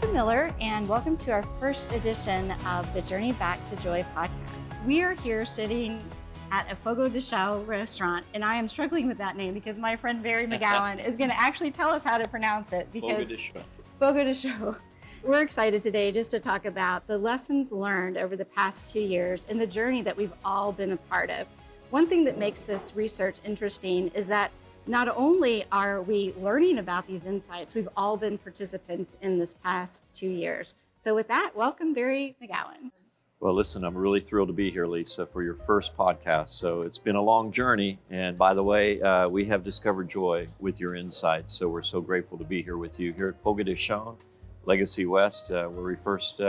Lisa Miller, and welcome to our first edition of the Journey Back to Joy podcast. We are here sitting at a Fogo de Chão restaurant, and I am struggling with that name because my friend Barry McGowan is going to actually tell us how to pronounce it. Because Fogo de Chão. We're excited today just to talk about the lessons learned over the past 2 years and the journey that we've all been a part of. One thing that makes this research interesting is that not only are we learning about these insights, we've all been participants in this past 2 years. So with that, welcome Barry McGowan. Well, listen, I'm really thrilled to be here, Lisa, for your first podcast. So it's been a long journey. And by the way, we have discovered joy with your insights. So we're so grateful to be here with you here at Fogo de Chão, Legacy West, where we first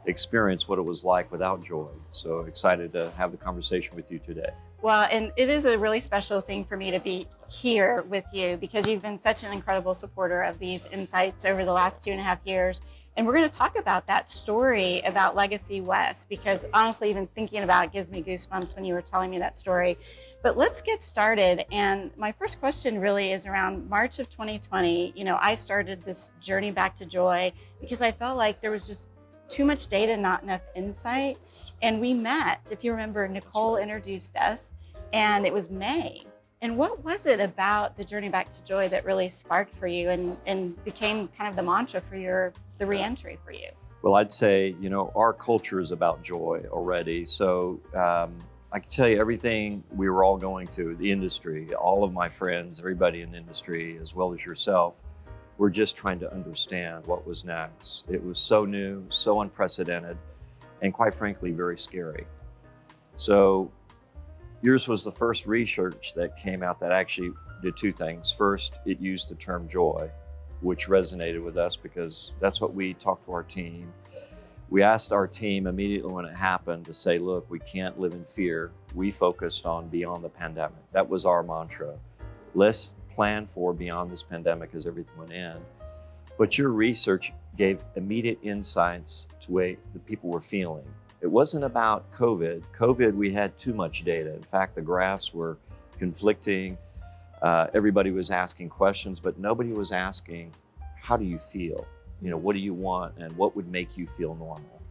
experienced what it was like without joy. So excited to have the conversation with you today. Well, and it is a really special thing for me to be here with you because you've been such an incredible supporter of these insights over the last 2.5 years. And we're going to talk about that story about Legacy West because honestly, even thinking about it gives me goosebumps when you were telling me that story. But let's get started. And my first question really is around March of 2020. You know, I started this journey back to joy because I felt like there was just too much data, not enough insight. And we met, if you remember, Nicole introduced us, and it was May. And what was it about the journey back to joy that really sparked for you and became kind of the mantra for the reentry for you? Well, I'd say, you know, our culture is about joy already. So I can tell you everything we were all going through, the industry, all of my friends, everybody in the industry, as well as yourself, we're just trying to understand what was next. It was so new, so unprecedented, and quite frankly, very scary. So yours was the first research that came out that actually did two things. First, it used the term joy, which resonated with us because that's what we talked to our team. We asked our team immediately when it happened to say, look, we can't live in fear. We focused on beyond the pandemic. That was our mantra. Let's plan for beyond this pandemic as everything went in. But your research gave immediate insights to the way the people were feeling. It wasn't about COVID. COVID, we had too much data. In fact, the graphs were conflicting. Everybody was asking questions, but nobody was asking, how do you feel? You know, what do you want and what would make you feel normal?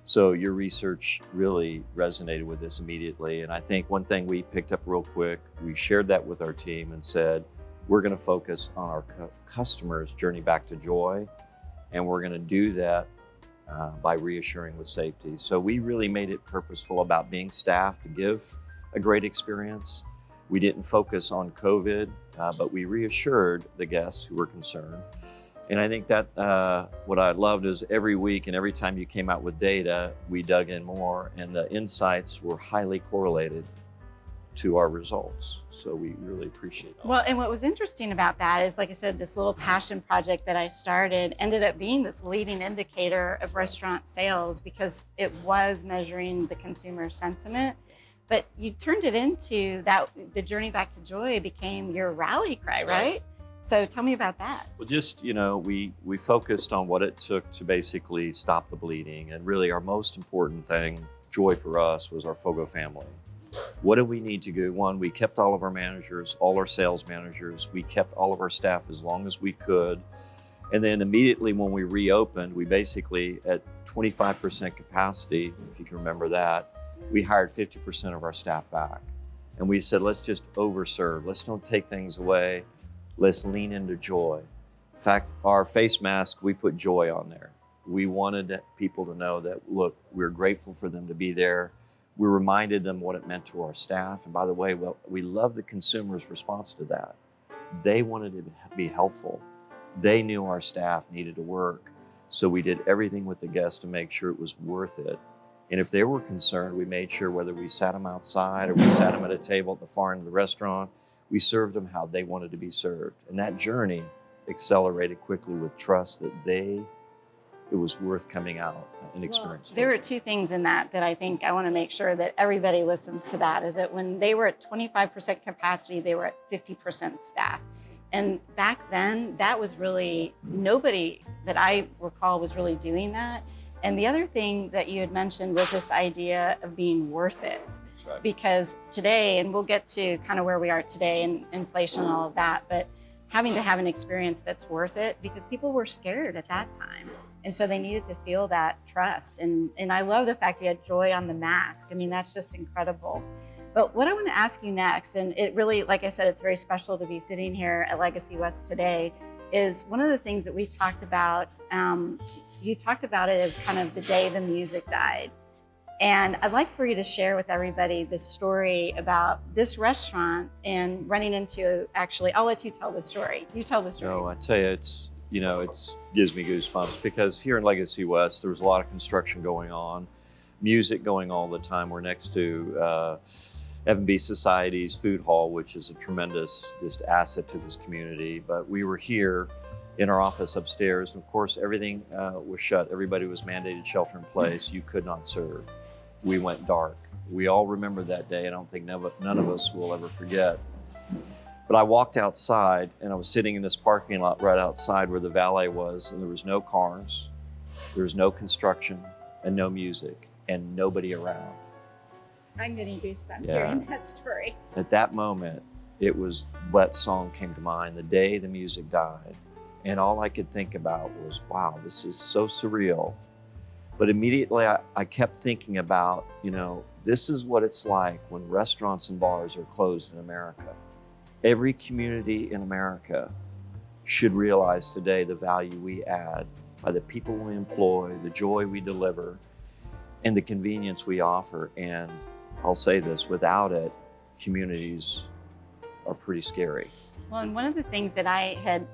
So your research really resonated with this immediately. And I think one thing we picked up real quick, we shared that with our team and said, we're going to focus on our customers' journey back to joy. And we're going to do that by reassuring with safety. So we really made it purposeful about being staffed to give a great experience. We didn't focus on COVID, but we reassured the guests who were concerned. And I think that what I loved is every week and every time you came out with data, we dug in more and the insights were highly correlated to our results. So we really appreciate that. Well, and what was interesting about that is, like I said, this little passion project that I started ended up being this leading indicator of restaurant sales because it was measuring the consumer sentiment. But you turned it into that, the journey back to joy became your rally cry, right? So tell me about that. Well, just, you know, we focused on what it took to basically stop the bleeding. And really our most important thing, joy for us, was our Fogo family. What do we need to do? One, we kept all of our managers, all our sales managers. We kept all of our staff as long as we could. And then immediately when we reopened, we basically, at 25% capacity, if you can remember that, we hired 50% of our staff back. And we said, let's just overserve. Let's don't take things away. Let's lean into joy. In fact, our face mask, we put joy on there. We wanted people to know that, look, we're grateful for them to be there. We reminded them what it meant to our staff. And by the way, well, we love the consumer's response to that. They wanted to be helpful. They knew our staff needed to work. So we did everything with the guests to make sure it was worth it. And if they were concerned, we made sure whether we sat them outside or we sat them at a table at the far end of the restaurant, we served them how they wanted to be served. And that journey accelerated quickly with trust that it was worth coming out and experiencing. Well, there are two things in that I think I want to make sure that everybody listens to that, is that when they were at 25% capacity, they were at 50% staff. And back then, that was really, nobody that I recall was really doing that. And the other thing that you had mentioned was this idea of being worth it. Right. Because today, and we'll get to kind of where we are today and inflation and all of that, but having to have an experience that's worth it, because people were scared at that time. And so they needed to feel that trust. And I love the fact you had joy on the mask. I mean, that's just incredible. But what I want to ask you next, and it really, like I said, it's very special to be sitting here at Legacy West today, is one of the things that we talked about. You talked about it as kind of the day the music died. And I'd like for you to share with everybody the story about this restaurant and running into, actually, I'll let you tell the story. You tell the story. No, I tell you, it gives me goosebumps, because here in Legacy West, there was a lot of construction going on, music going all the time. We're next to F&B Society's food hall, which is a tremendous just asset to this community. But we were here in our office upstairs, and of course, everything was shut. Everybody was mandated shelter in place. You could not serve. We went dark. We all remember that day. I don't think none of us will ever forget. But I walked outside, and I was sitting in this parking lot right outside where the valet was, and there was no cars, there was no construction, and no music, and nobody around. I'm getting goosebumps Yeah. hearing that story. At that moment, it was what song came to mind, the day the music died. And all I could think about was, wow, this is so surreal. But immediately I kept thinking about, this is what it's like when restaurants and bars are closed in America. Every community in America should realize today the value we add by the people we employ, the joy we deliver, and the convenience we offer. And I'll say this, without it, communities are pretty scary. Well, and one of the things that I had,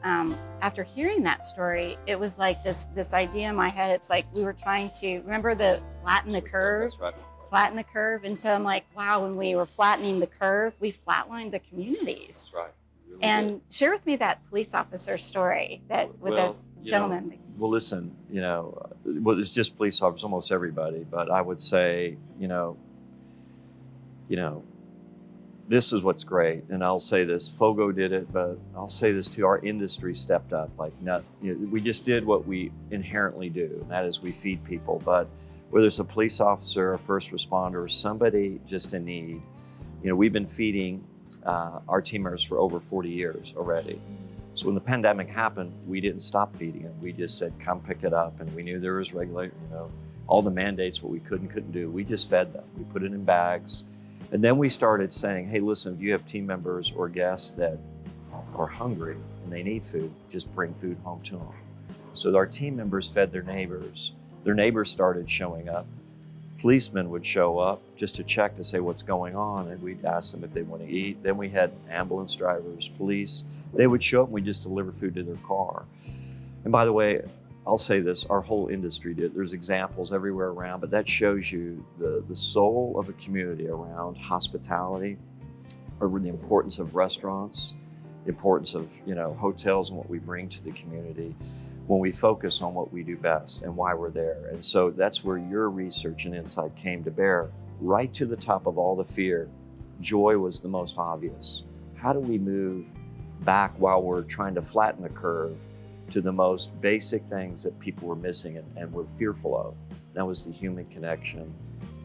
after hearing that story, it was like this idea in my head. It's like we were trying to, remember the flatten the curve? That's right. Flatten the curve. And so I'm like, wow, when we were flattening the curve, we flatlined the communities. That's right. Really And did. share with me that police officer story that with the gentleman. Well, listen, it's just police officers, almost everybody, but I would say, this is what's great. And I'll say this, Fogo did it, but I'll say this too, our industry stepped up. We just did what we inherently do, and that is we feed people. But whether it's a police officer, a first responder, or somebody just in need, we've been feeding our team members for over 40 years already. So when the pandemic happened, we didn't stop feeding them. We just said, come pick it up. And we knew there was all the mandates, what we could and couldn't do. We just fed them. We put it in bags. And then we started saying, hey, listen, if you have team members or guests that are hungry and they need food, just bring food home to them. So our team members fed their neighbors. Their neighbors started showing up. Policemen would show up just to check to say what's going on, and we'd ask them if they want to eat. Then we had ambulance drivers, police. They would show up and we just deliver food to their car. And by the way, I'll say this, our whole industry did. There's examples everywhere around, but that shows you the soul of a community around hospitality, or the importance of restaurants, the importance of hotels and what we bring to the community when we focus on what we do best and why we're there. And so that's where your research and insight came to bear. Right to the top of all the fear, joy was the most obvious. How do we move back while we're trying to flatten the curve to the most basic things that people were missing and were fearful of? That was the human connection,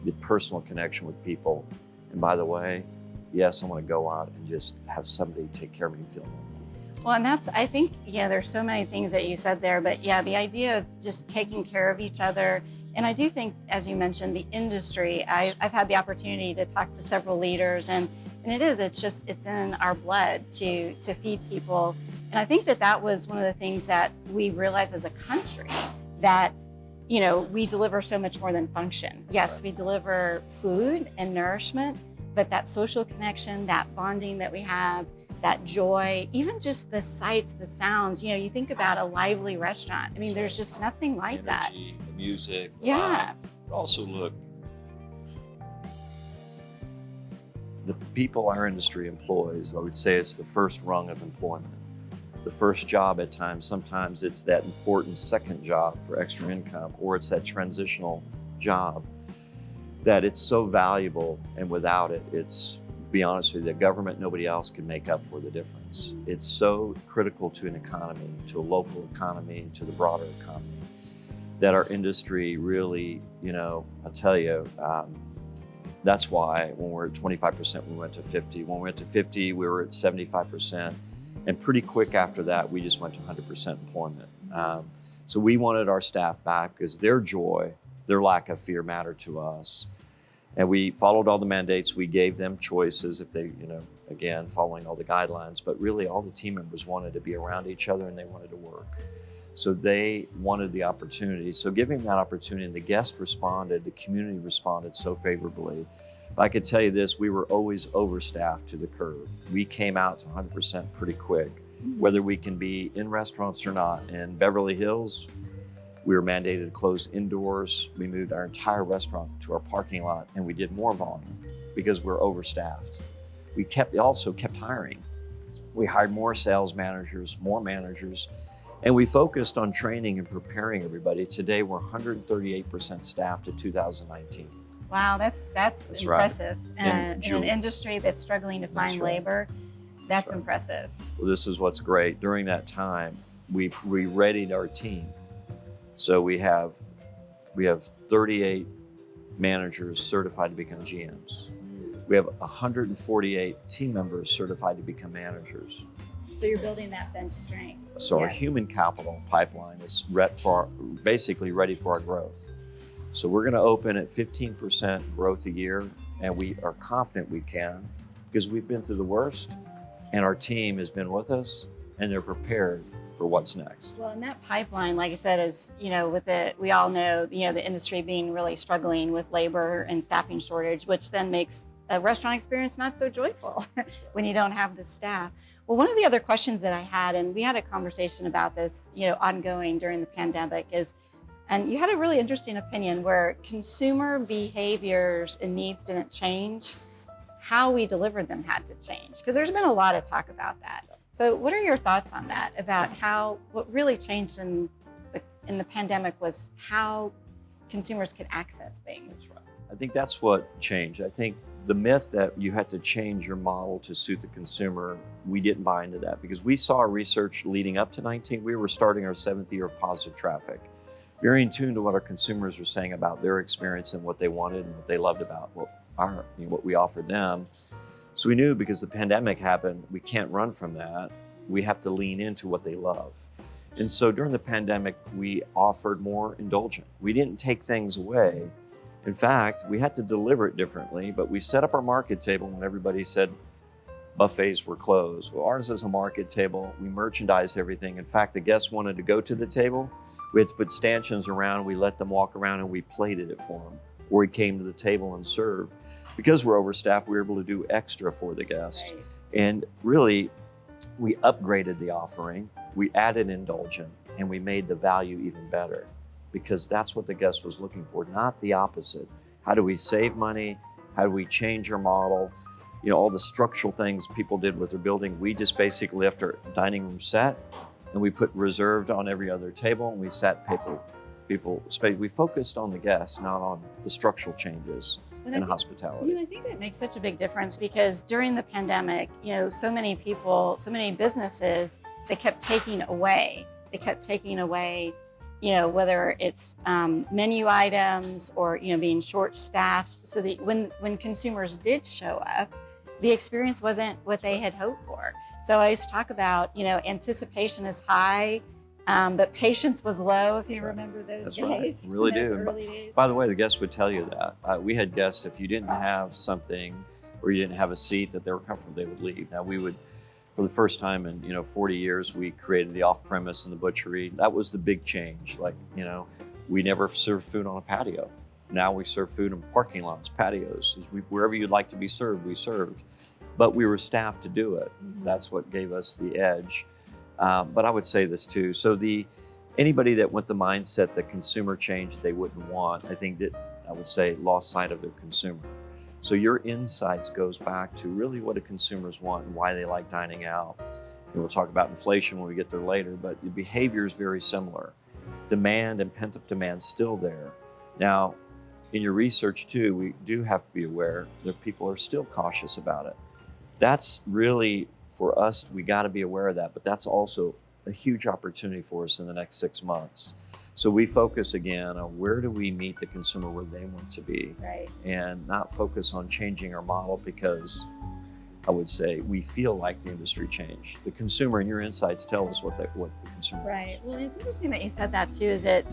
the personal connection with people. And by the way, yes, I want to go out and just have somebody take care of me and feel normal. Well, and I think, there's so many things that you said there, but yeah, the idea of just taking care of each other. And I do think, as you mentioned, the industry, I've had the opportunity to talk to several leaders, and it's in our blood to feed people. And I think that was one of the things that we realized as a country, that, we deliver so much more than function. Yes, we deliver food and nourishment, but that social connection, that bonding that we have, that joy, even just the sights, the sounds, you think about a lively restaurant. I mean, there's just nothing like that. Energy, the music. Yeah. But also, look, the people our industry employs, I would say it's the first rung of employment. The first job at times, sometimes it's that important second job for extra income, or it's that transitional job that it's so valuable, and without it, to be honest with you, the government, nobody else can make up for the difference. It's so critical to an economy, to a local economy, to the broader economy, that our industry really, I'll tell you, that's why when we're at 25%, we went to 50. When we went to 50, we were at 75%. And pretty quick after that, we just went to 100% employment. So we wanted our staff back because their joy, their lack of fear mattered to us. And we followed all the mandates. We gave them choices if they, again, following all the guidelines, but really all the team members wanted to be around each other and they wanted to work. So they wanted the opportunity. So giving that opportunity, and the guest responded, the community responded so favorably. But I could tell you this, we were always overstaffed to the curve. We came out to 100% pretty quick, whether we can be in restaurants or not. In Beverly Hills, we were mandated to close indoors. We moved our entire restaurant to our parking lot, and we did more volume because we're overstaffed. We also kept hiring. We hired more sales managers, more managers, and we focused on training and preparing everybody. Today, we're 138% staffed to 2019. Wow, that's impressive. Right. In an industry that's struggling to find labor, that's right. impressive. Well, this is what's great. During that time, we readied our team. So we have 38 managers certified to become GMs. We have 148 team members certified to become managers. So you're building that bench strength. So our human capital pipeline is basically ready for our growth. So we're going to open at 15% growth a year, and we are confident we can because we've been through the worst, and our team has been with us, and they're prepared for what's next. Well, and that pipeline, like I said, is, we all know, the industry being really struggling with labor and staffing shortage, which then makes a restaurant experience not so joyful when you don't have the staff. Well, one of the other questions that I had, and we had a conversation about this, ongoing during the pandemic and you had a really interesting opinion where consumer behaviors and needs didn't change, how we delivered them had to change. Because there's been a lot of talk about that. So what are your thoughts on that, about what really changed in the pandemic was how consumers could access things? That's right. I think that's what changed. I think the myth that you had to change your model to suit the consumer, we didn't buy into that because we saw research leading up to 19. We were starting our 7th year of positive traffic, very in tune to what our consumers were saying about their experience and what they wanted and what they loved about what we offered them. So we knew because the pandemic happened, we can't run from that. We have to lean into what they love. And so during the pandemic, we offered more indulgent. We didn't take things away. In fact, we had to deliver it differently, but we set up our market table when everybody said buffets were closed. Well, ours is a market table. We merchandise everything. In fact, the guests wanted to go to the table. We had to put stanchions around. We let them walk around and we plated it for them. Or he came to the table and served. Because we're overstaffed, we were able to do extra for the guests. Right. And really, we upgraded the offering. We added indulgent and we made the value even better because that's what the guest was looking for, not the opposite. How do we save money? How do we change our model? All the structural things people did with their building, we just basically left our dining room set and we put reserved on every other table and we sat people space. We focused on the guests, not on the structural changes and hospitality. I think that makes such a big difference because during the pandemic, so many people, so many businesses, they kept taking away, whether it's menu items or, being short-staffed, so that when consumers did show up, the experience wasn't what they had hoped for. So I used to talk about, anticipation is high, but patience was low, if you remember those days. Right. Really do. Early days. By the way, the guests would tell you that. We had guests, if you didn't have something or you didn't have a seat that they were comfortable, they would leave. Now we would, for the first time in 40 years, we created the off-premise and the butchery. That was the big change. We never served food on a patio. Now we serve food in parking lots, patios. Wherever you'd like to be served, we served. But we were staffed to do it. Mm-hmm. That's what gave us the edge. But I would say this too. So anybody that went the mindset that consumer change they wouldn't want, I think that I would say lost sight of their consumer. So your insights goes back to really what do consumers want and why they like dining out. We'll talk about inflation when we get there later, but the behavior is very similar. Demand and pent-up demand still there. Now, in your research too, we do have to be aware that people are still cautious about it. That's really, for us, we got to be aware of that, but that's also a huge opportunity for us in the next 6 months. So we focus again on where do we meet the consumer where they want to be, right, and not focus on changing our model because I would say, we feel like the industry changed. The consumer and your insights tell us what the consumer. Right. Well, it's interesting that you said that too, is that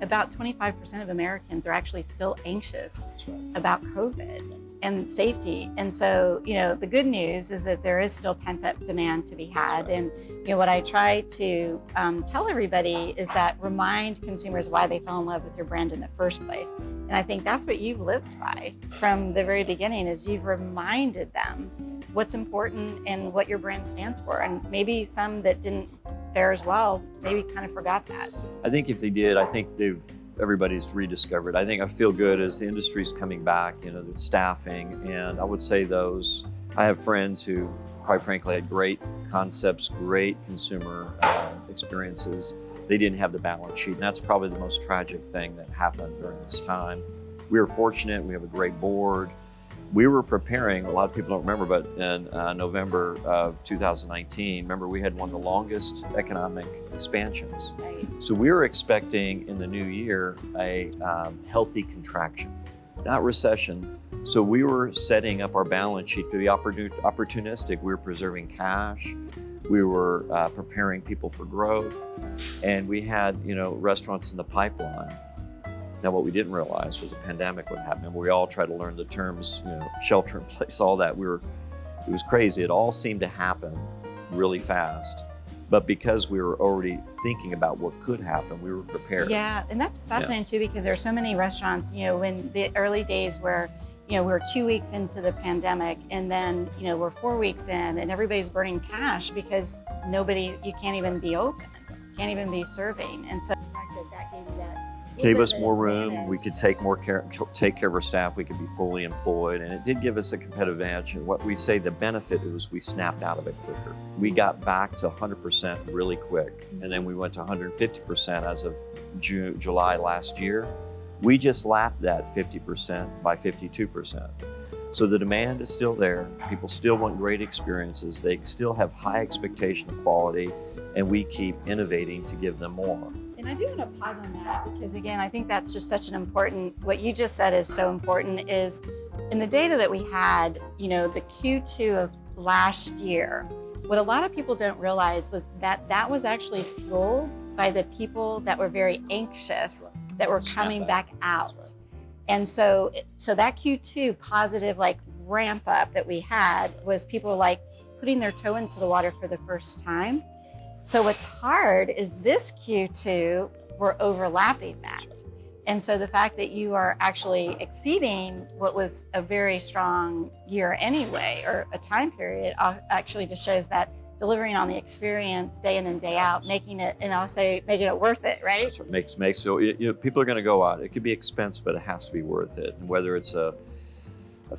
about 25% of Americans are actually still anxious about COVID and safety. And so, the good news is that there is still pent-up demand to be had. And, what I try to tell everybody is that remind consumers why they fell in love with your brand in the first place. And I think that's what you've lived by from the very beginning, is you've reminded them what's important and what your brand stands for. And maybe some that didn't fare as well, maybe kind of forgot that. I think if they did, I think everybody's rediscovered. I think I feel good as the industry's coming back, the staffing, and I would say I have friends who, quite frankly, had great concepts, great consumer experiences. They didn't have the balance sheet, and that's probably the most tragic thing that happened during this time. We were fortunate, we have a great board. We were preparing, a lot of people don't remember, but in November of 2019, remember we had one of the longest economic expansions. Right. So we were expecting in the new year a healthy contraction, not recession. So we were setting up our balance sheet to be opportunistic. We were preserving cash. We were preparing people for growth. And we had, restaurants in the pipeline. Now, what we didn't realize was a pandemic would happen. We all tried to learn the terms, shelter in place, all that. It was crazy. It all seemed to happen really fast. But because we were already thinking about what could happen, we were prepared. Yeah, and that's fascinating too, because there are so many restaurants, when the early days where, we're 2 weeks into the pandemic, and then, we're 4 weeks in, and everybody's burning cash because you can't even be open, can't even be serving. And so the fact that gave you that gave us more room. We could take care of our staff. We could be fully employed, and it did give us a competitive advantage. And what we say the benefit was we snapped out of it quicker. We got back to 100% really quick, and then we went to 150% as of July last year. We just lapped that 50% by 52%. So the demand is still there. People still want great experiences. They still have high expectation of quality, and we keep innovating to give them more. And I do want to pause on that because, again, I think that's just such an important, what you just said is so important, is in the data that we had, the Q2 of last year, what a lot of people don't realize was that was actually fueled by the people that were very anxious, that were coming back out. And so that Q2 positive ramp up that we had was people putting their toe into the water for the first time. So what's hard is this Q2, we're overlapping that. And so the fact that you are actually exceeding what was a very strong year anyway, or a time period, actually just shows that delivering on the experience day in and day out, making it worth it, right? That's what makes so people are going to go out. It could be expensive, but it has to be worth it. And whether it's a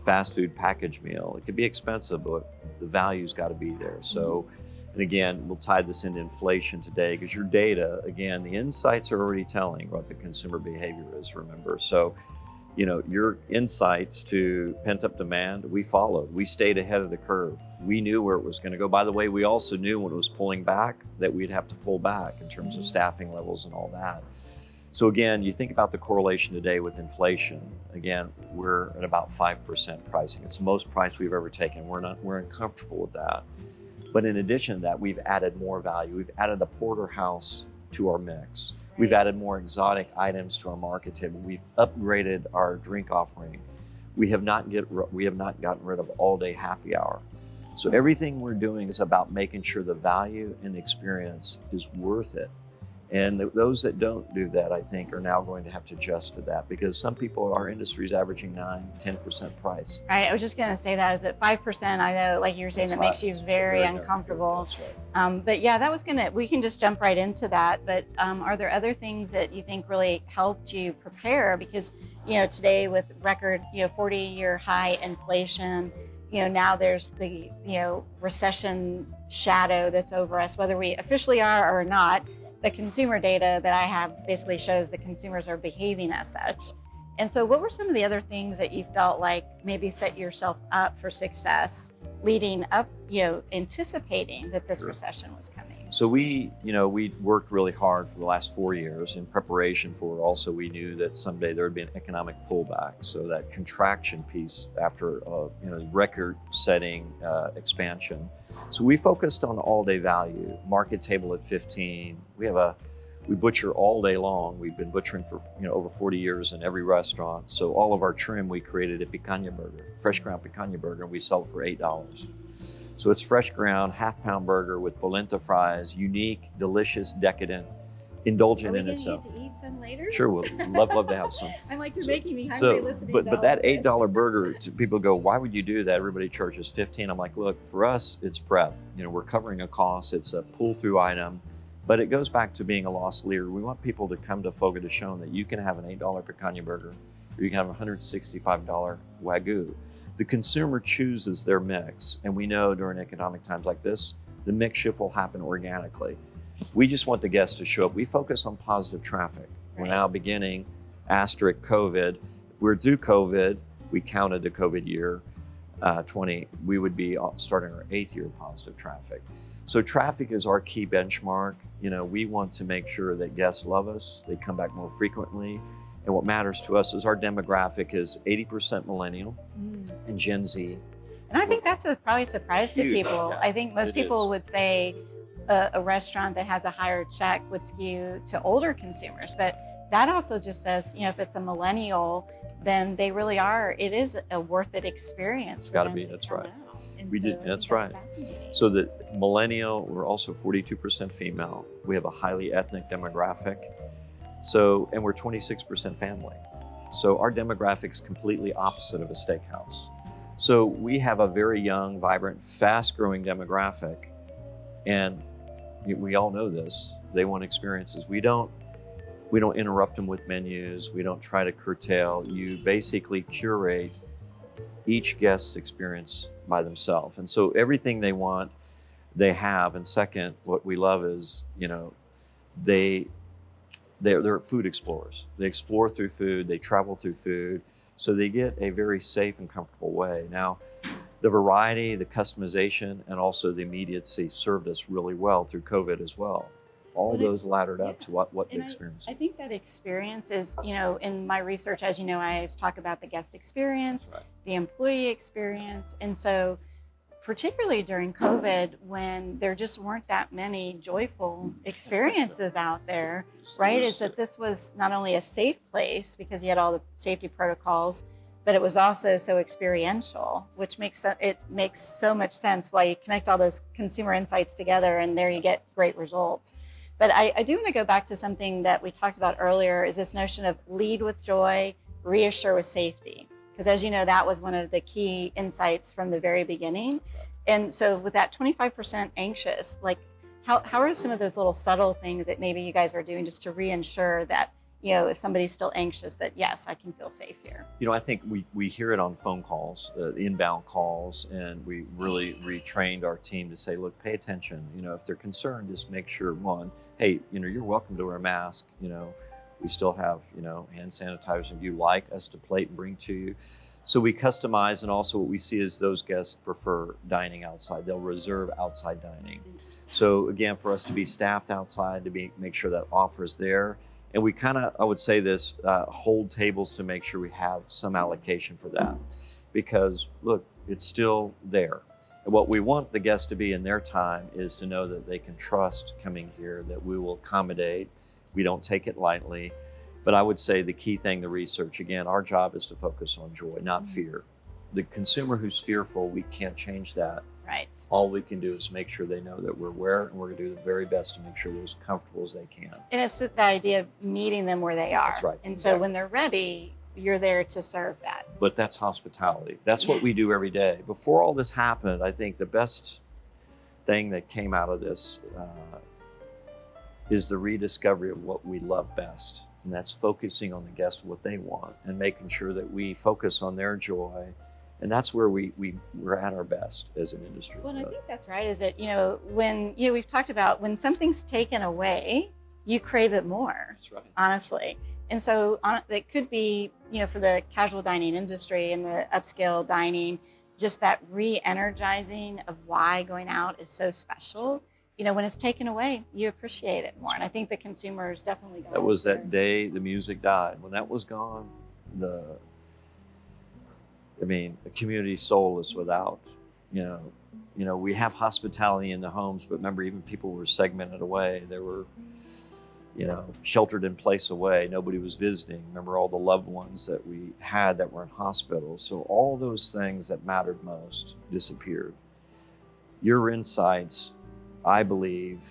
fast food package meal, it could be expensive, but the value's got to be there. So. And again, we'll tie this into inflation today because your data, again, the insights are already telling what the consumer behavior is, remember. So, your insights to pent-up demand, we followed. We stayed ahead of the curve. We knew where it was going to go. By the way, we also knew when it was pulling back that we'd have to pull back in terms of staffing levels and all that. So again, you think about the correlation today with inflation. Again, we're at about 5% pricing. It's the most price we've ever taken. We're uncomfortable with that. But in addition to that, we've added more value. We've added a porterhouse to our mix. We've added more exotic items to our market table. We've upgraded our drink offering. We have not gotten rid of all-day happy hour. So everything we're doing is about making sure the value and the experience is worth it. And those that don't do that, I think, are now going to have to adjust to that because some people, our industry is averaging 9-10% price. Right, I was just going to say that. Is at 5%, I know, like you were saying, that makes you very uncomfortable. That's right. But yeah, we can just jump right into that. But are there other things that you think really helped you prepare? Because, today with record, 40-year high inflation, now there's the, recession shadow that's over us, whether we officially are or not. The consumer data that I have basically shows that consumers are behaving as such. And so what were some of the other things that you felt like maybe set yourself up for success leading up, anticipating that this recession was coming? So we worked really hard for the last 4 years in preparation for it. Also, we knew that someday there would be an economic pullback. So that contraction piece after, record-setting expansion. So we focused on all-day value, market table at 15. We butcher all day long. We've been butchering for over 40 years in every restaurant. So all of our trim, we created a picanha burger, fresh ground picanha burger, and we sell it for $8. So it's fresh ground, half-pound burger with polenta fries, unique, delicious, decadent, indulgent in itself. Are we going to eat some later? Sure, we'll love to have some. I'm like, you're making me hungry listening to but that $8 burger, people go, why would you do that? Everybody charges $15. I'm like, look, for us, it's prep. We're covering a cost. It's a pull-through item. But it goes back to being a loss leader. We want people to come to Fogo de Chão that you can have an $8 picanha burger, or you can have a $165 Wagyu. The consumer chooses their mix, and we know during economic times like this, the mix shift will happen organically. We just want the guests to show up. We focus on positive traffic. We're now beginning asterisk COVID. If we're through COVID, if we counted the COVID year 20, we would be starting our 8th year of positive traffic. So traffic is our key benchmark. We want to make sure that guests love us, they come back more frequently. And what matters to us is our demographic is 80% millennial and Gen Z. And I think that's probably a surprise to people. Yeah, I think most people would say a restaurant that has a higher check would skew to older consumers. But that also just says, if it's a millennial, then they really are, it is a worth it experience. It's got to be, that's right. That's so right. So the millennial, we're also 42% female. We have a highly ethnic demographic. And we're 26% family. So our demographic is completely opposite of a steakhouse. So we have a very young, vibrant, fast-growing demographic. And we all know this. They want experiences. We don't interrupt them with menus. We don't try to curtail. You basically curate each guest's experience by themselves. And so everything they want, they have. And second, what we love is, they're food explorers. They explore through food, they travel through food, so they get a very safe and comfortable way. Now, the variety, the customization, and also the immediacy served us really well through COVID as well. All those laddered up to what the experience is. I think that experience is, in my research, as you know, I always talk about the guest experience, the employee experience. And so particularly during COVID, when there just weren't that many joyful experiences out there, right? Is that this was not only a safe place because you had all the safety protocols, but it was also so experiential, which makes so much sense why you connect all those consumer insights together and there you get great results. But I do want to go back to something that we talked about earlier, is this notion of lead with joy, reassure with safety. Because as you know, that was one of the key insights from the very beginning. And so with that 25% anxious, like how are some of those little subtle things that maybe you guys are doing just to reassure that, if somebody's still anxious, that yes, I can feel safe here? I think we hear it on phone calls, inbound calls, and we really retrained our team to say, look, pay attention. If they're concerned, just make sure, one, hey, you're welcome to wear a mask. We still have, hand sanitizer if you like us to plate and bring to you. So we customize, and also what we see is those guests prefer dining outside. They'll reserve outside dining. So again, for us to be staffed outside, to make sure that offer is there. And we I would say this, hold tables to make sure we have some allocation for that. Because look, it's still there. And what we want the guests to be in their time is to know that they can trust coming here, that we will accommodate. We don't take it lightly. But I would say the key thing, the research, again, our job is to focus on joy, not fear. The consumer who's fearful, we can't change that. Right. All we can do is make sure they know that we're aware, and we're going to do the very best to make sure they're as comfortable as they can. And it's the idea of meeting them where they are. That's right. And so when they're ready, you're there to serve that. But that's hospitality. That's what we do every day. Before all this happened, I think the best thing that came out of this is the rediscovery of what we love best. And that's focusing on the guest, what they want, and making sure that we focus on their joy. And that's where we're at our best as an industry. Well, and I think that's right, is that, when, we've talked about when something's taken away, you crave it more. That's right. Honestly. And so it could be, for the casual dining industry and the upscale dining, just that re-energizing of why going out is so special. When it's taken away, you appreciate it more. And I think the consumers definitely don't. That was that day the music died. When that was gone, the community soulless without, we have hospitality in the homes, but remember, even people were segmented away. They were, sheltered in place away. Nobody was visiting. Remember all the loved ones that we had that were in hospitals. So all those things that mattered most disappeared. Your insights, I believe,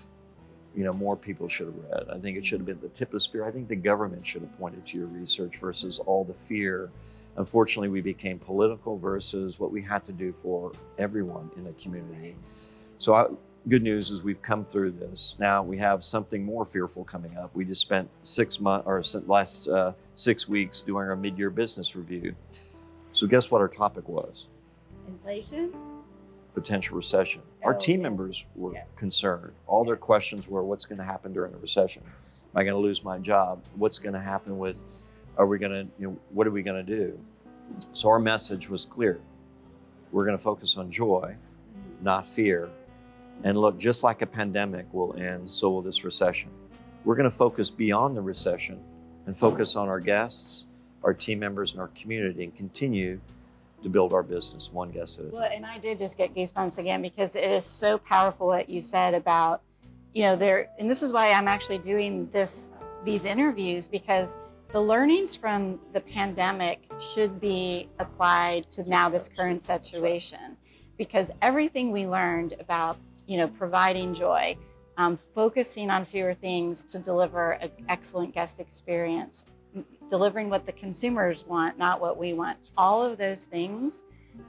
more people should have read. I think it should have been the tip of the spear. I think the government should have pointed to your research versus all the fear. Unfortunately, we became political versus what we had to do for everyone in a community. So good news is we've come through this. Now we have something more fearful coming up. We just spent last 6 weeks doing our mid-year business review. So guess what our topic was? Inflation? Potential recession. Our team members were concerned. All their questions were, what's going to happen during a recession? Am I going to lose my job? What's going to happen with, what are we going to do? So our message was clear. We're going to focus on joy, not fear. And look, just like a pandemic will end, so will this recession. We're going to focus beyond the recession and focus on our guests, our team members, and our community, and continue to build our business one guest at a time. Well, and I did just get goosebumps again because it is so powerful what you said about, and this is why I'm actually doing these interviews, because the learnings from the pandemic should be applied to now this current situation, because everything we learned about, providing joy, focusing on fewer things to deliver an excellent guest experience, delivering what the consumers want, not what we want. All of those things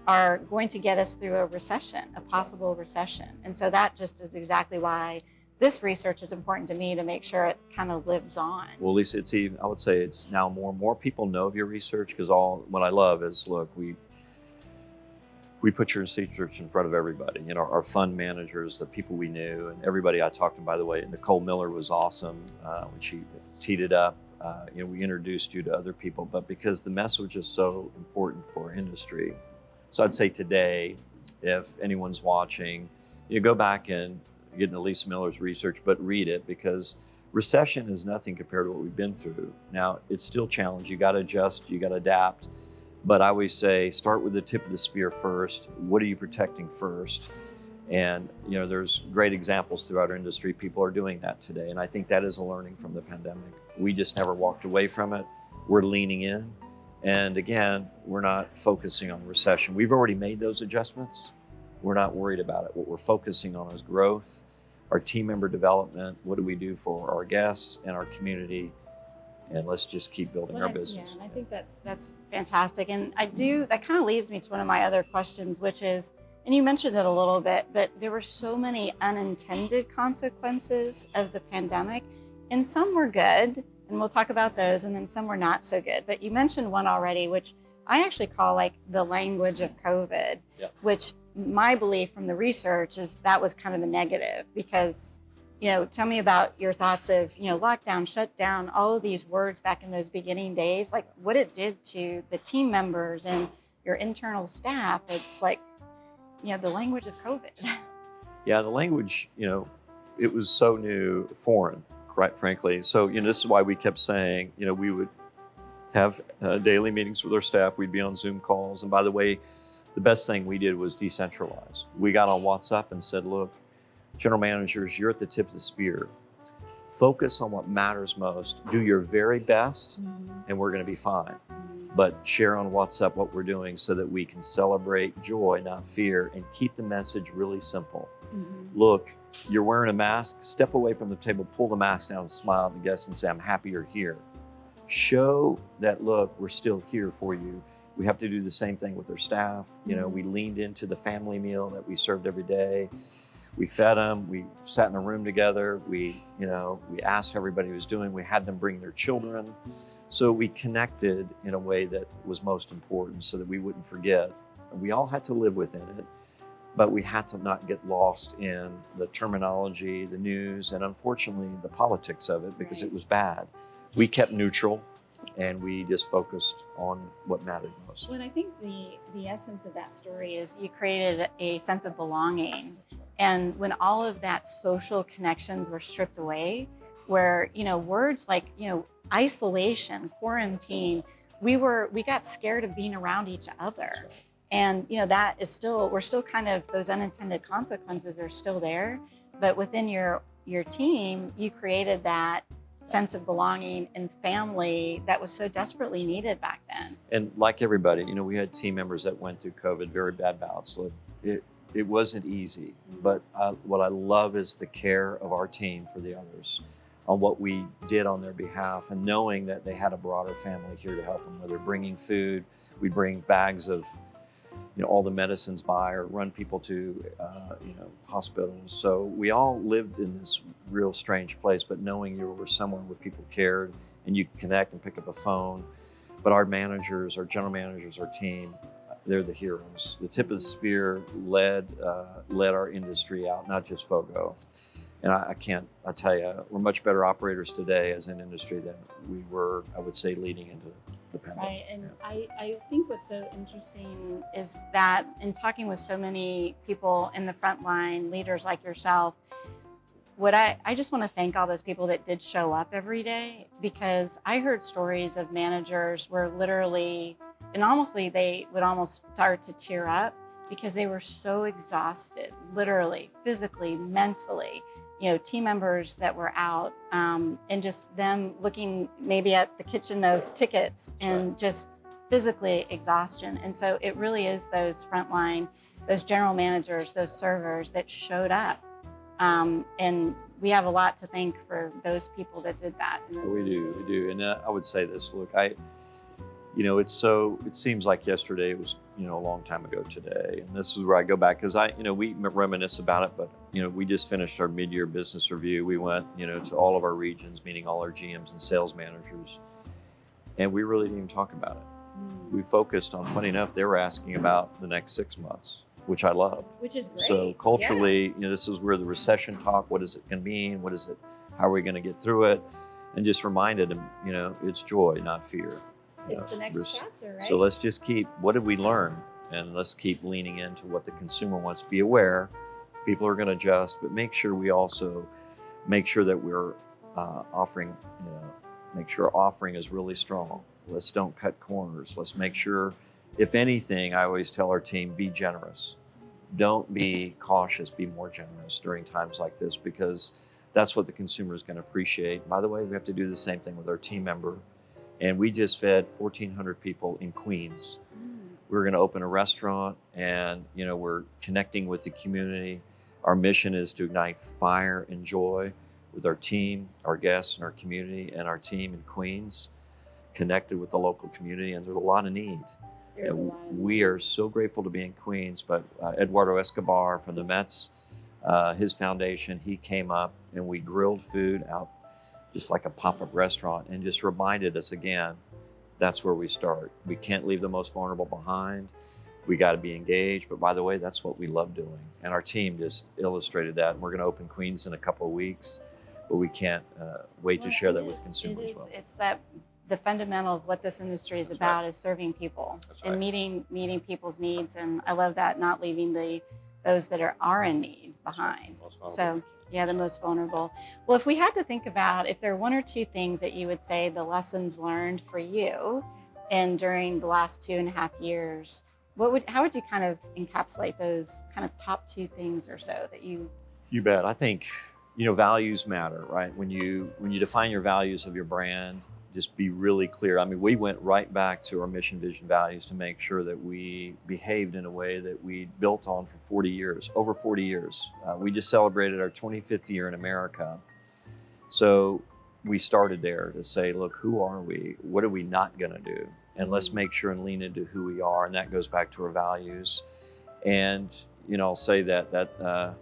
are going to get us through a possible recession. And so that just is exactly why this research is important to me, to make sure it kind of lives on. Well, Lisa, I would say it's now more people know of your research, because what I love is, look, we put your research in front of everybody, our fund managers, the people we knew, and everybody I talked to. By the way, Nicole Miller was awesome when she teed it up. We introduced you to other people, but because the message is so important for our industry. So I'd say today, if anyone's watching, go back and get into Lisa Miller's research, but read it, because recession is nothing compared to what we've been through. Now, it's still challenging. You got to adjust, you got to adapt. But I always say, start with the tip of the spear first. What are you protecting first? And, there's great examples throughout our industry. People are doing that today. And I think that is a learning from the pandemic. We just never walked away from it. We're leaning in. And again, we're not focusing on recession. We've already made those adjustments. We're not worried about it. What we're focusing on is growth, our team member development. What do we do for our guests and our community? And let's just keep building our business. Yeah, and I think that's fantastic. And that kind of leads me to one of my other questions, which is, and you mentioned it a little bit, but there were so many unintended consequences of the pandemic, and some were good, and we'll talk about those, and then some were not so good. But you mentioned one already, which I actually call like the language of COVID, which my belief from the research is that was kind of a negative, because tell me about your thoughts of, lockdown, shut down, all of these words back in those beginning days, like what it did to the team members and your internal staff. It's like, the language of COVID. Yeah, the language, it was so new, foreign, quite frankly. So, this is why we kept saying, we would have daily meetings with our staff. We'd be on Zoom calls. And by the way, the best thing we did was decentralize. We got on WhatsApp and said, look, general managers, you're at the tip of the spear. Focus on what matters most. Do your very best, and we're going to be fine. But share on WhatsApp what we're doing so that we can celebrate joy, not fear, and keep the message really simple. Look, you're wearing a mask, step away from the table, pull the mask down, and smile at the guests and say, I'm happy you're here. Show that, look, we're still here for you. We have to do the same thing with our staff. We leaned into the family meal that we served every day. We fed them, we sat in a room together, we asked how everybody was doing, we had them bring their children. So we connected in a way that was most important so that we wouldn't forget. We all had to live within it, but we had to not get lost in the terminology, the news, and unfortunately the politics of it, because it was bad. We kept neutral, and we just focused on what mattered most. Well, and I think the essence of that story is you created a sense of belonging. And when all of that social connections were stripped away, where, words like, isolation, quarantine, we got scared of being around each other. And, that is we're still kind of, those unintended consequences are still there. But within your team, you created that sense of belonging and family that was so desperately needed back then. And like everybody, we had team members that went through COVID, very bad bouts. So it wasn't easy, but what I love is the care of our team for the others, on what we did on their behalf, and knowing that they had a broader family here to help them, whether bringing food, we bring bags of all the medicines by, or run people to hospitals. So we all lived in this real strange place, but knowing you were somewhere where people cared and you could connect and pick up a phone. But our managers, our general managers, our team, they're the heroes. The tip of the spear led our industry out, not just Fogo. And I tell you, we're much better operators today as an industry than we were, I would say, leading into the pandemic. Right, and I think what's so interesting is that in talking with so many people in the front line, leaders like yourself, I just want to thank all those people that did show up every day, because I heard stories of managers where literally, and honestly, they would almost start to tear up because they were so exhausted, literally, physically, mentally. Team members that were out, and just them looking maybe at the kitchen of tickets and just physically exhaustion. And so it really is those frontline, those general managers, those servers that showed up. And we have a lot to thank for those people that did that. We do. And I would say this, look, it seems like yesterday was, a long time ago today. And this is where I go back, because we reminisce about it, but, we just finished our mid-year business review. We went, to all of our regions, meeting all our GMs and sales managers, and we really didn't even talk about it. We focused on, funny enough, they were asking about the next 6 months, which I loved. Which is great. So culturally, this is where the recession talk, what is it going to mean? What is it? How are we going to get through it? And just reminded them, it's joy, not fear. It's the next chapter, right? So let's just what did we learn? And let's keep leaning into what the consumer wants. Be aware, people are going to adjust, but make sure we also make sure that we're offering, make sure our offering is really strong. Let's don't cut corners. Let's make sure, if anything, I always tell our team, be generous. Don't be cautious, be more generous during times like this, because that's what the consumer is going to appreciate. By the way, we have to do the same thing with our team member. And we just fed 1,400 people in Queens. We're going to open a restaurant, and we're connecting with the community. Our mission is to ignite fire and joy with our team, our guests, and our community, and our team in Queens, connected with the local community. And there's a lot of need. We are so grateful to be in Queens. But Eduardo Escobar from the Mets, his foundation, he came up and we grilled food out, just like a pop-up restaurant, and just reminded us again, that's where we start. We can't leave the most vulnerable behind. We got to be engaged. But by the way, that's what we love doing. And our team just illustrated that. And we're going to open Queens in a couple of weeks, but we can't wait to share that with consumers as well. It's that the fundamental of what this industry is about is serving people and meeting people's needs. And I love that, not leaving those that are in need behind. So yeah, the most vulnerable. Well, if we had to think about, if there are one or two things that you would say the lessons learned for you and during the last 2.5 years, how would you kind of encapsulate those kind of top two things or so that you? You bet. I think, values matter, right? When you define your values of your brand, just be really clear. I mean, we went right back to our mission, vision, values to make sure that we behaved in a way that we built on for 40 years, over 40 years. We just celebrated our 25th year in America. So we started there to say, look, who are we? What are we not going to do? And let's make sure and lean into who we are. And that goes back to our values. And, I'll say that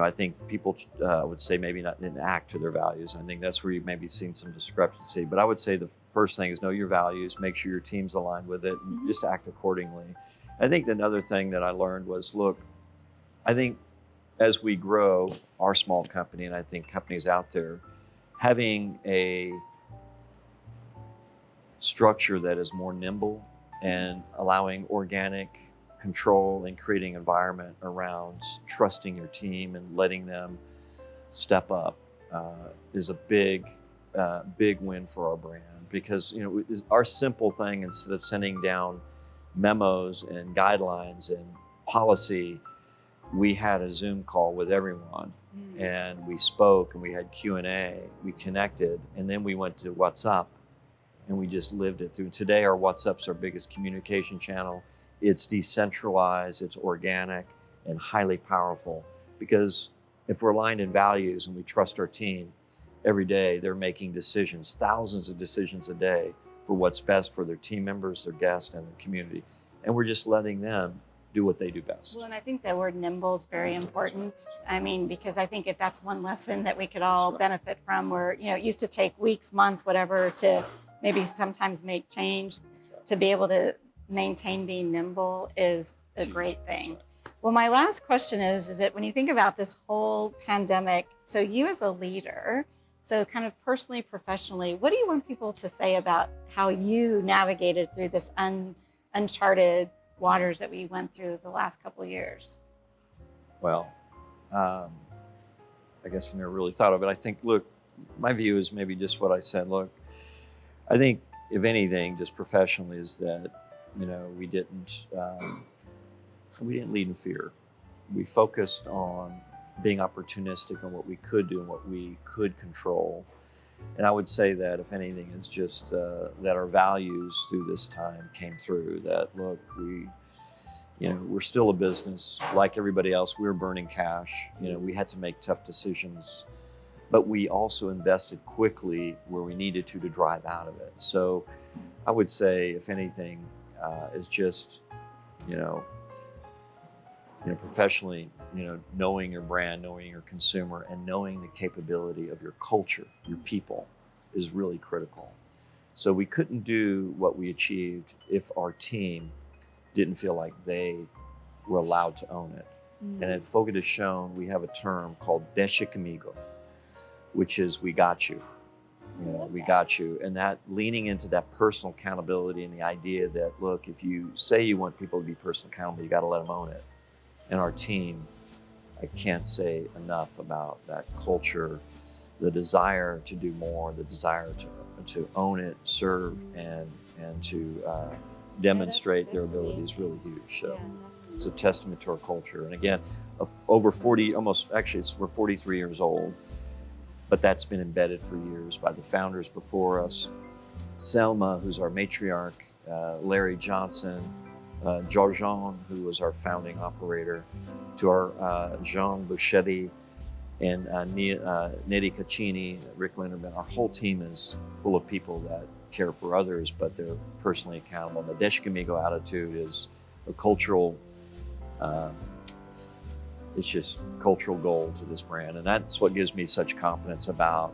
I think people would say maybe not didn't act to their values. I think that's where you've maybe seen some discrepancy. But I would say the first thing is know your values, make sure your team's aligned with it, and just act accordingly. I think another thing that I learned was, look, I think as we grow our small company, and I think companies out there, having a structure that is more nimble and allowing organic control and creating environment around trusting your team and letting them step up is a big win for our brand. Because our simple thing, instead of sending down memos and guidelines and policy, we had a Zoom call with everyone, and we spoke, and we had Q&A, we connected, and then we went to WhatsApp, and we just lived it through. Today, our WhatsApp's our biggest communication channel. It's decentralized, it's organic, and highly powerful, because if we're aligned in values and we trust our team, every day they're making decisions, thousands of decisions a day for what's best for their team members, their guests, and their community. And we're just letting them do what they do best. Well, and I think that word nimble is very important. I mean, because I think if that's one lesson that we could all benefit from, where, it used to take weeks, months, whatever, to maybe sometimes make change, to be able to maintain being nimble is a great thing. Well, my last question is that when you think about this whole pandemic, so you as a leader, so kind of personally, professionally, what do you want people to say about how you navigated through this uncharted waters that we went through the last couple of years? Well, I guess I never really thought of it. I think, look, my view is maybe just what I said. Look, I think if anything, just professionally, is that, we didn't lead in fear. We focused on being opportunistic on what we could do and what we could control. And I would say that, if anything, it's just that our values through this time came through. That, look, we're still a business like everybody else. We were burning cash. We had to make tough decisions, but we also invested quickly where we needed to drive out of it. So I would say, if anything, is just, professionally, knowing your brand, knowing your consumer, and knowing the capability of your culture, your people, is really critical. So we couldn't do what we achieved if our team didn't feel like they were allowed to own it. And at Fogo de Chão, we have a term called Deixa comigo, which is we got you. We got you. And that leaning into that personal accountability and the idea that, look, if you say you want people to be personally accountable, you got to let them own it. And our team, I can't say enough about that culture, the desire to do more, the desire to own it, serve, and to demonstrate their ability is really huge. So it's a testament to our culture. And again, over 40, we're 43 years old, but that's been embedded for years by the founders before us. Selma, who's our matriarch, Larry Johnson, Georgian, who was our founding operator, to our Jean Bouchetti and Neri Caccini, Rick Linderman. Our whole team is full of people that care for others, but they're personally accountable. The Deixa comigo attitude is a cultural, it's just cultural gold to this brand. And that's what gives me such confidence about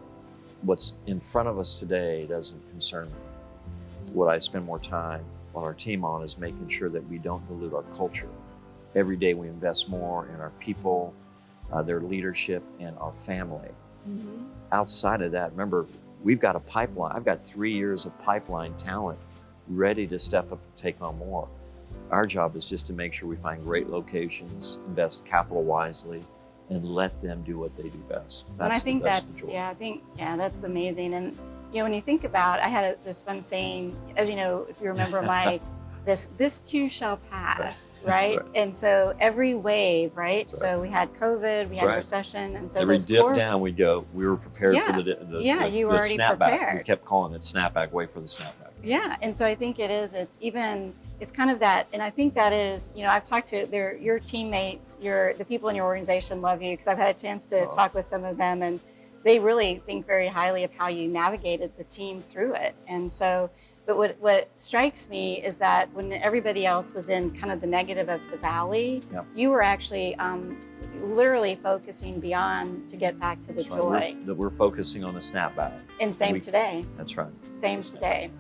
what's in front of us today. Doesn't concern me. What I spend more time on our team on is making sure that we don't dilute our culture. Every day we invest more in our people, their leadership, and our family. Outside of that, remember, we've got a pipeline. I've got 3 years of pipeline talent ready to step up and take on more. Our job is just to make sure we find great locations, invest capital wisely, and let them do what they do best. And I think that's amazing. And when you think about, I had this fun saying, as you know, if you remember my, this too shall pass, right? And so every wave, right? So we had COVID, we had recession, and so every dip down we go. We were prepared for the you were already snapback. Prepared. We kept calling it snapback. Wait for the snapback. Yeah, and so I think it's kind of that, and I think that is, I've talked to your teammates, the people in your organization love you, because I've had a chance to talk with some of them, and they really think very highly of how you navigated the team through it. And so, but what strikes me is that when everybody else was in kind of the negative of the valley, you were actually literally focusing beyond to get back to the joy. We're focusing on the snapback. And today. That's right. Same today.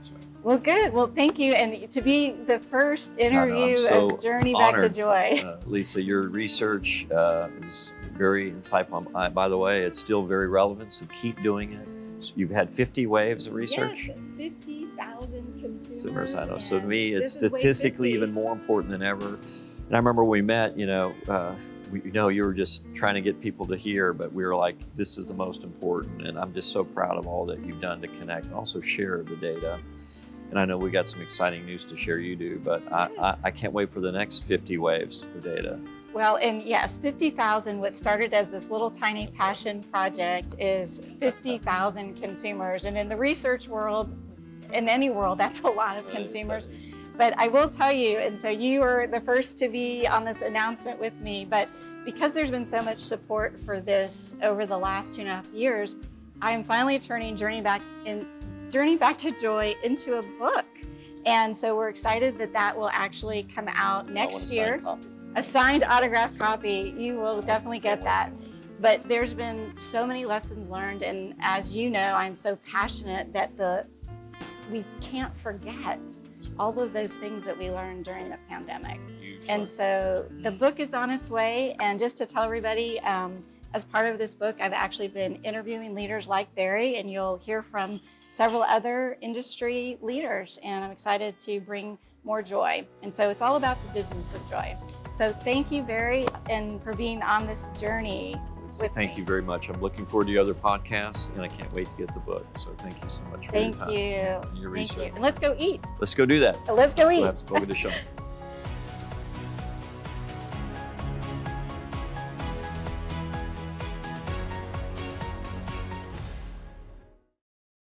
Well, good. Well, thank you. And to be the first interview of Journey honored. Back to Joy. Lisa, your research is very insightful. By the way, it's still very relevant, so keep doing it. So you've had 50 waves of research? Yes, 50,000 50,000 consumers. I know. So to and me, it's this is wave statistically 50. even more important than ever. And I remember when we met, you know, you were just trying to get people to hear, but we were like, this is the most important. And I'm just so proud of all that you've done to connect and also share the data. And I know we got some exciting news to share you do, but Yes. I can't wait for the next 50 waves of data. Well, and yes, 50,000, what started as this little tiny passion project is 50,000 consumers. And in the research world, in any world, that's a lot of consumers. But I will tell you, and so you were the first to be on this announcement with me, but because there's been so much support for this over the last 2.5 years, I am finally turning Journey Back to Joy into a book. And so we're excited that that will actually come out next year. A signed autographed copy, you will definitely get that. But there's been so many lessons learned, and as you know, I'm so passionate that we can't forget all of those things that we learned during the pandemic. And so the book is on its way, and just to tell everybody, as part of this book, I've actually been interviewing leaders like Barry, and you'll hear from several other industry leaders, and I'm excited to bring more joy. And so it's all about the business of joy. So thank you, Barry, and for being on this journey with Thank me. you very much. I'm looking forward to your other podcasts, and I can't wait to get the book. So thank you so much for your time and your Thank research. you. And let's go eat. Let's go do that. Let's go eat. Let's go get a shot.